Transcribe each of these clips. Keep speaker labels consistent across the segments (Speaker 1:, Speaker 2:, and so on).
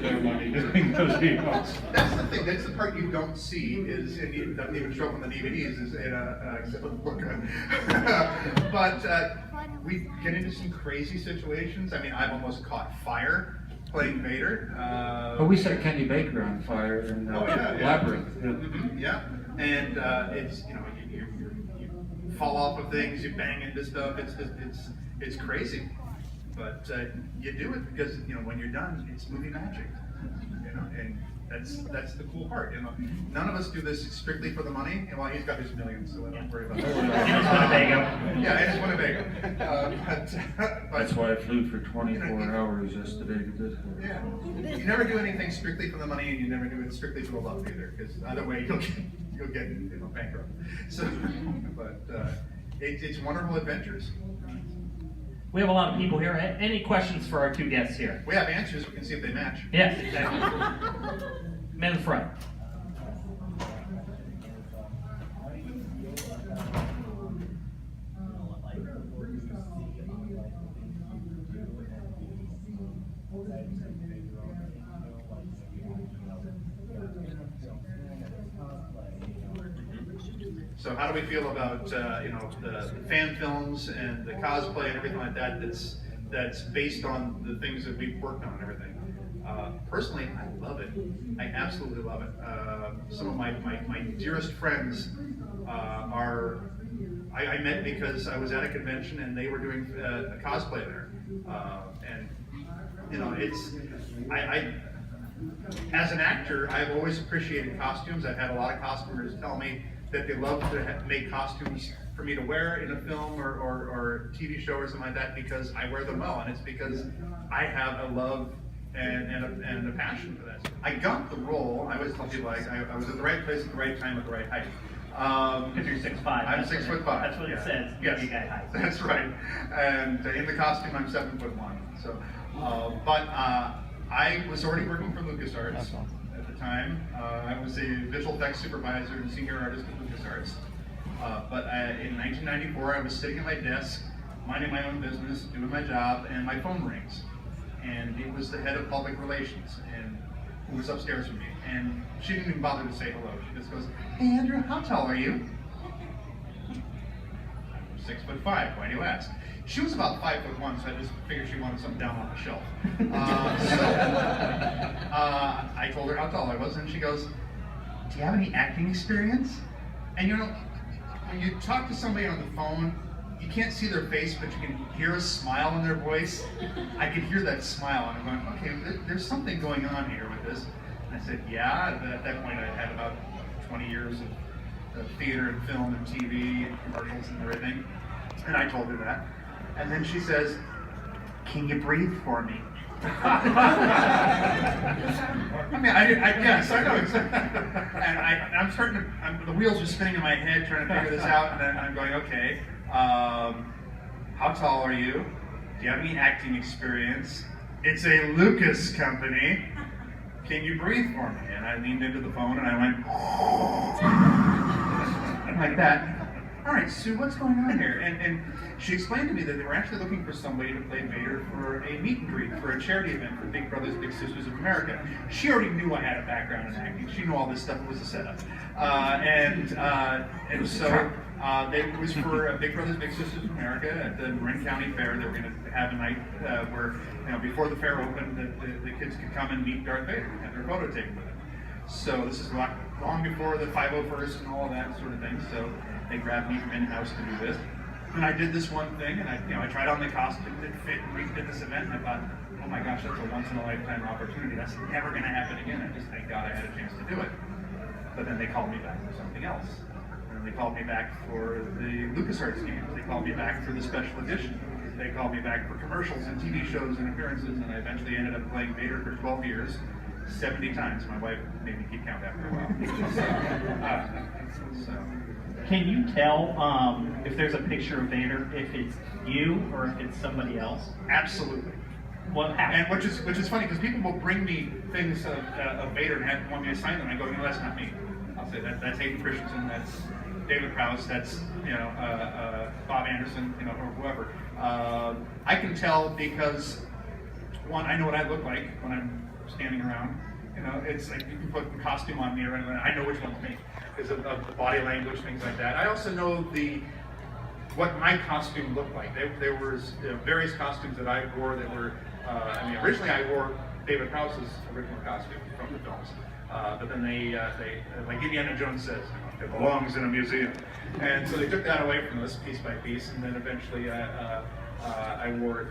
Speaker 1: their money doing those emails.
Speaker 2: That's the thing. That's the part you don't see is, and it doesn't even show up on the DVDs. Is but we get into some crazy situations. I mean, I've almost caught fire playing Vader.
Speaker 1: But we set Kenny Baker on fire in Labyrinth.
Speaker 2: Yeah. Mm-hmm, yeah, and it's you fall off of things, you bang into stuff. It's crazy. But you do it because when you're done, it's movie magic, and that's the cool part. None of us do this strictly for the money. Well, he's got his millions, so I don't worry about that.
Speaker 3: Winnebago.
Speaker 2: Yeah, it's Winnebago. But
Speaker 1: That's why I flew for 24 hours yesterday to this.
Speaker 2: yeah, you never do anything strictly for the money, and you never do it strictly for the love either, because either way you'll get bankrupt. So, but it's wonderful adventures.
Speaker 3: We have a lot of people here. Any questions for our two guests here?
Speaker 2: We have answers. We can see if they match.
Speaker 3: Yes, exactly. Men in front.
Speaker 2: So how do we feel about the fan films and the cosplay and everything like that? That's based on the things that we've worked on and everything. Personally, I love it. I absolutely love it. Some of my dearest friends I met because I was at a convention and they were doing a cosplay there, and I as an actor, I've always appreciated costumes. I've had a lot of costumers tell me that they love to make costumes for me to wear in a film or TV show or something like that because I wear them well, and it's because I have a love and a passion for that. I got the role. I always tell people I was at the right place at the right time at the right height.
Speaker 3: Because you're 6'5".
Speaker 2: I'm
Speaker 3: That's
Speaker 2: 6'5".
Speaker 3: That's what it says.
Speaker 2: Yes,
Speaker 3: You guy height.
Speaker 2: that's right. And in the costume, I'm 7'1". So, but I was already working for LucasArts at the time. I was a visual effects supervisor and senior artist at LucasArts. But in 1994, I was sitting at my desk, minding my own business, doing my job, and my phone rings. And it was the head of public relations, and who was upstairs from me. And she didn't even bother to say hello. She just goes, "Hey Andrew, how tall are you?" I'm 6'5". Why do you ask? She was about 5'1", so I just figured she wanted something down off the shelf. I told her how tall I was, and she goes, "Do you have any acting experience?" And when you talk to somebody on the phone, you can't see their face, but you can hear a smile in their voice. I could hear that smile, and I'm going, okay, there's something going on here with this. And I said, yeah. At that point, I had about 20 years of theater and film and TV and commercials and everything. And I told her that. And then she says, "Can you breathe for me?" I mean, yes, I know exactly. And the wheels are spinning in my head trying to figure this out, and then I'm going, okay, how tall are you? Do you have any acting experience? It's a Lucas company. Can you breathe for me? And I leaned into the phone and I went, like that. All right, Sue, what's going on here? And she explained to me that they were actually looking for somebody to play Vader for a meet and greet, for a charity event for Big Brothers Big Sisters of America. She already knew I had a background in acting. She knew all this stuff was a setup. And so it was for Big Brothers Big Sisters of America at the Marin County Fair. They were going to have a night where, before the fair opened, the kids could come and meet Darth Vader and have their photo taken with him. So this is long before the 501st and all of that sort of thing. So they grabbed me from in-house to do this. And I did this one thing, and I tried on the costume that fit, and we did this event, and I thought, oh my gosh, that's a once-in-a-lifetime opportunity. That's never going to happen again. I just thank God I had a chance to do it. But then they called me back for something else. And they called me back for the LucasArts games. They called me back for the special edition. They called me back for commercials and TV shows and appearances, and I eventually ended up playing Vader for 12 years. 70 times. My wife made me keep count after a while.
Speaker 3: Can you tell if there's a picture of Vader, if it's you or if it's somebody else?
Speaker 2: Absolutely.
Speaker 3: What happened?
Speaker 2: And which is funny because people will bring me things of Vader and want me to sign them. I go, no, that's not me. I'll say that's Hayden Christensen, that's David Prowse, that's Bob Anderson, or whoever. I can tell because one, I know what I look like when I'm standing around. You know, it's like you can put the costume on me, or I know which one's me because of the body language, things like that. I also know what my costume looked like. There was various costumes that I wore that were. I mean, originally I wore David Prowse's original costume from the films, but then they like Indiana Jones says, it belongs in a museum, and so they took that away from us piece by piece, and then eventually I wore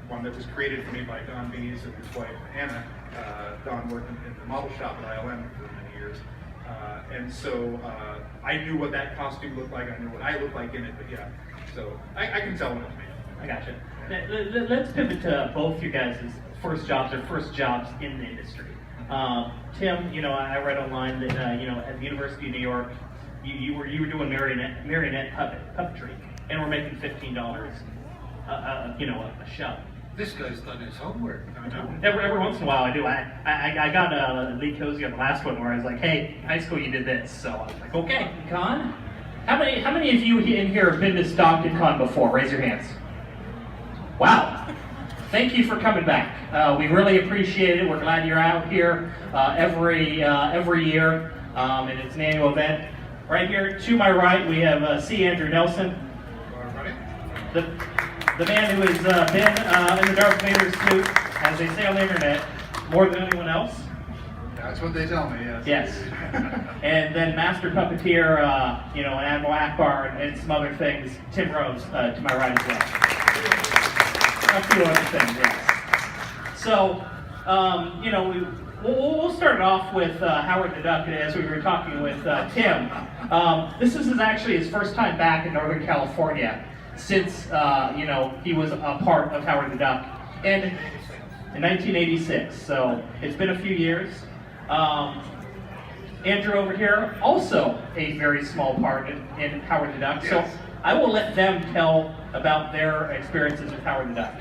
Speaker 2: one that was created for me by Don Bees and his wife Anna. Don worked in the model shop at ILM for many years, and so I knew what that costume looked like. I knew what I looked like in it, but yeah, so I can tell when it's me.
Speaker 3: I gotcha. Let's pivot to both you guys' first jobs in the industry. Tim, I read online that at the University of New York, you were doing marionette puppetry, and we're making $15 a show.
Speaker 1: This guy's done his homework.
Speaker 2: I know.
Speaker 3: Every once in a while I do. I got Lee Cozy on the last one where I was like, hey, in high school you did this. So I was like, okay, Con? How many of you in here have been to StocktonCon before? Raise your hands. Wow. Thank you for coming back. We really appreciate it. We're glad you're out here every year, and it's an annual event. Right here to my right, we have C. Andrew Nelson, the man who has been in the Darth Vader suit, as they say on the internet, more than anyone else.
Speaker 2: That's what they tell me. Yes.
Speaker 3: Yes. And then master puppeteer, Admiral Akbar and some other things. Tim Rose to my right as well. A few other things, yes. So, we'll start it off with Howard the Duck, as we were talking with Tim. This is actually his first time back in Northern California since, he was a part of Howard the Duck in 1986. So it's been a few years. Andrew over here, also a very small part in Howard the Duck.
Speaker 2: Yes.
Speaker 3: So I will let them tell about their experiences with Howard the Duck.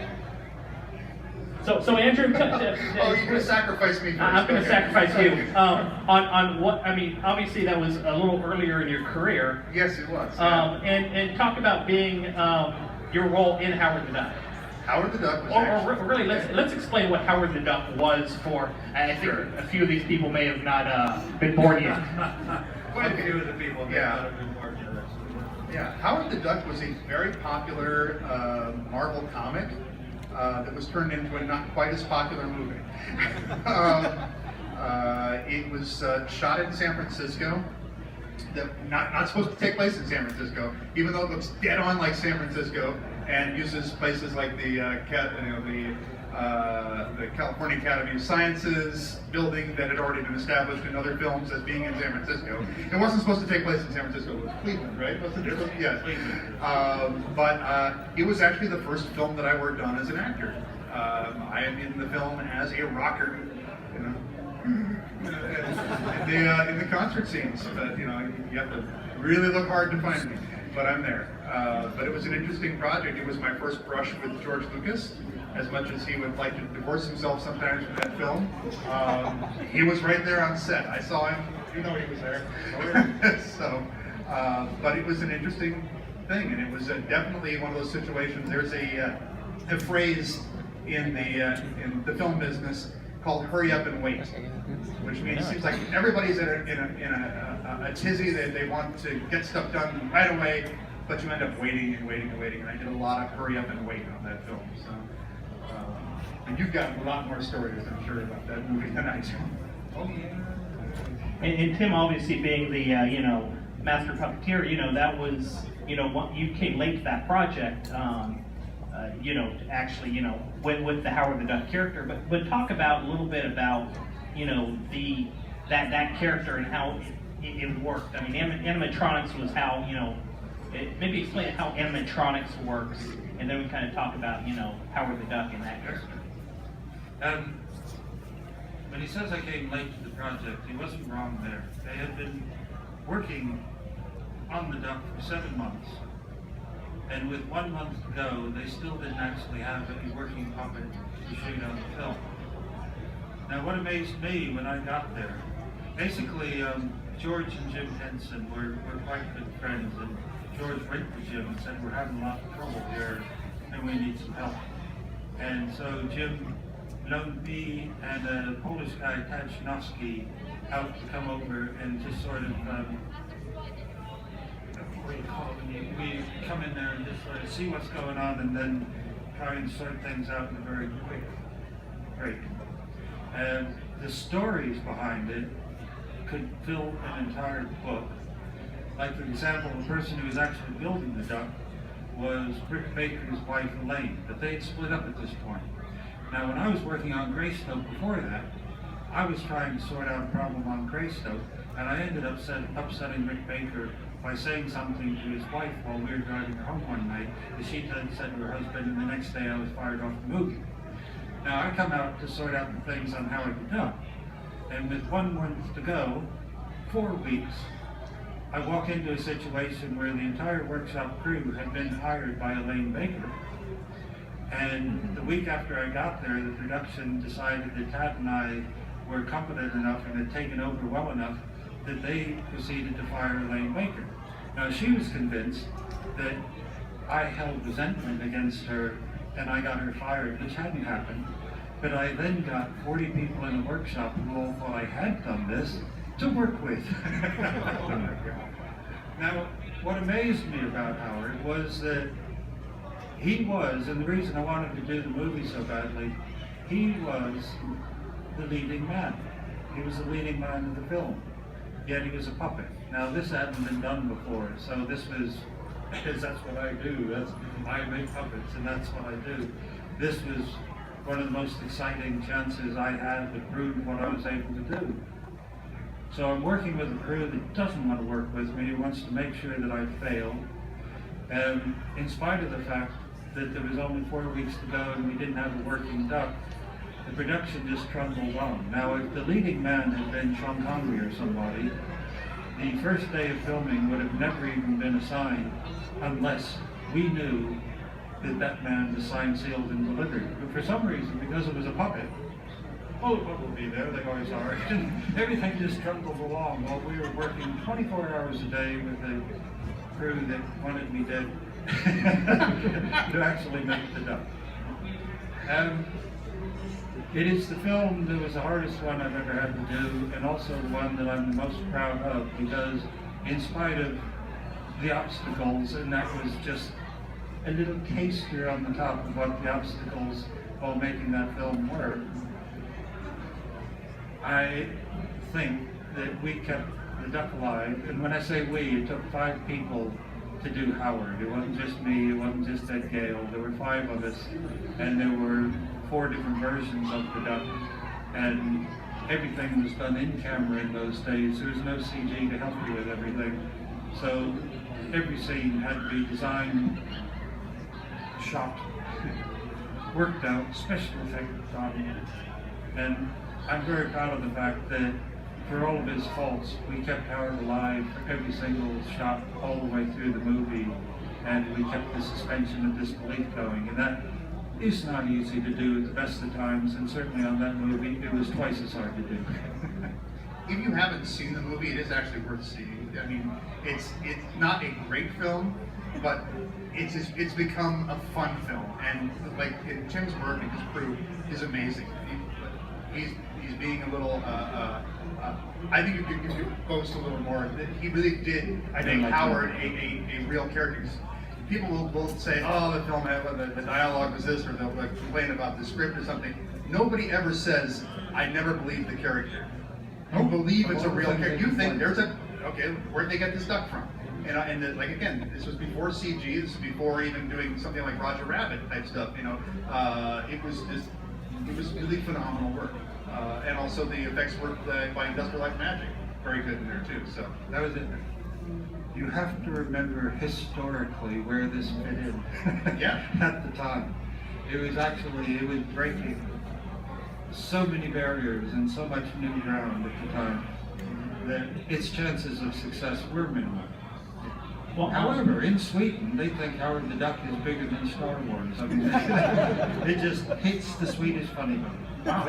Speaker 3: So Andrew,
Speaker 2: Oh, you're going to sacrifice me first.
Speaker 3: I'm going to
Speaker 2: Okay.
Speaker 3: sacrifice you. On what, obviously that was a little earlier in your career.
Speaker 2: Yes, it was.
Speaker 3: And talk about being your role in Howard the Duck.
Speaker 2: Howard the Duck was
Speaker 3: Or really, let's explain what Howard the Duck was for. I think
Speaker 2: Sure.
Speaker 3: a few of these people may have not been born yet.
Speaker 1: Quite a few of the people that
Speaker 2: Yeah.
Speaker 1: have been born here.
Speaker 2: Yeah, Howard the Duck was a very popular Marvel comic that was turned into a not quite as popular movie. It was shot in San Francisco. Not supposed to take place in San Francisco, even though it looks dead on like San Francisco, and uses places like the California Academy of Sciences building that had already been established in other films as being in San Francisco. It wasn't supposed to take place in San Francisco. It was Cleveland, right? Wasn't it? Yes. But it was actually the first film that I worked on as an actor. I am in the film as a rocker, in the concert scenes. But you have to really look hard to find me. But I'm there. But it was an interesting project. It was my first brush with George Lucas. As much as he would like to divorce himself sometimes from that film, he was right there on set. I saw him, he was there. So, but it was an interesting thing, and it was definitely one of those situations. There's a phrase in the film business called "hurry up and wait," which means it seems like everybody's in a tizzy that they want to get stuff done right away, but you end up waiting and waiting and waiting. And I did a lot of hurry up and wait on that film. So. And you've got a lot more stories, I'm sure, about that movie than I do.
Speaker 1: Oh, yeah.
Speaker 3: And Tim, obviously being the master puppeteer, that was you came late to that project. To actually with the Howard the Duck character, but talk about a little bit about that character and how it worked. I mean, animatronics was how maybe explain how animatronics works, and then we kind of talk about Howard the Duck and that character.
Speaker 1: When he says I came late to the project, he wasn't wrong there. They had been working on the duck for 7 months, and with 1 month to go, they still didn't actually have any working puppet to shoot on the film. Now, what amazed me when I got there, basically, George and Jim Henson were quite good friends, and George went to Jim and said, "We're having a lot of trouble here, and we need some help." And so Jim loaned me and a Polish guy, Tajnowski, out to come over and just sort of, what do you call it? We come in there and just sort of see what's going on and then try and sort things out in a very quick break. The stories behind it could fill an entire book. Like, for example, the person who was actually building the duck was Rick Baker's wife, Elaine, but they had split up at this point. Now, when I was working on Greystoke before that, I was trying to sort out a problem on Greystoke, and I ended up upsetting Rick Baker by saying something to his wife while we were driving her home one night, that she then said to her husband, and the next day I was fired off the movie. Now, I come out to sort out the things on how it could done, and with 1 month to go, 4 weeks, I walk into a situation where the entire workshop crew had been hired by Elaine Baker. And the week after I got there, the production decided that Tad and I were competent enough and had taken over well enough that they proceeded to fire Elaine Baker. Now, she was convinced that I held resentment against her and I got her fired, which hadn't happened. But I then got 40 people in the workshop who all thought I had done this to work with. Now, what amazed me about Howard was that he was, and the reason I wanted to do the movie so badly, he was the leading man. He was the leading man of the film, yet he was a puppet. Now, this hadn't been done before, so this was, because that's what I do. I make puppets, and that's what I do. This was one of the most exciting chances I had to prove what I was able to do. So I'm working with a crew that doesn't want to work with me, who wants to make sure that I fail. In spite of the fact that there was only 4 weeks to go and we didn't have a working duck, the production just trundled on. Now, if the leading man had been Sean Connery or somebody, the first day of filming would have never even been assigned unless we knew that that man was signed, sealed, and delivered. But for some reason, because it was a puppet, oh, the puppet will be there, they always are. Everything just trundled along while we were working 24 hours a day with a crew that wanted me dead to actually make the duck. It is the film that was the hardest one I've ever had to do, and also one that I'm the most proud of, because in spite of the obstacles, and that was just a little taster on the top of what the obstacles while making that film were, I think that we kept the duck alive. And when I say we, it took 5 people to do Howard. It wasn't just me, it wasn't just Ed Gale. There were 5 of us, and there were 4 different versions of the duck. And everything was done in camera in those days. There was no CG to help you with everything. So every scene had to be designed, shot, worked out, special effects done. And I'm very proud of the fact that for all of his faults, we kept Howard alive for every single shot all the way through the movie, and we kept the suspension of disbelief going. And that is not easy to do at the best of times, and certainly on that movie, it was twice as hard to do.
Speaker 2: If you haven't seen the movie, it is actually worth seeing. I mean, it's not a great film, but it's become a fun film. And like Tim's work and his crew is amazing. He's being a little. I think you could boast a little more. He really did make Howard a real character. People will say, "Oh, the film, the dialogue was this," or they'll complain about the script or something. Nobody ever says, "I never believed the character." You believe it's a real character. You think there's where'd they get this duck from? And like again, this was before CG. This was before even doing something like Roger Rabbit type stuff. It was really phenomenal work. And also the effects work by Industrial Light and Magic, very good in there too. So
Speaker 1: that was it. You have to remember historically where this fit in.
Speaker 2: Yeah.
Speaker 1: At the time, it was breaking so many barriers and so much new ground at the time that its chances of success were minimal. Well, however, in Sweden, they think Howard the Duck is bigger than Star Wars. I mean, it just hits the Swedish funny bone.
Speaker 3: Wow.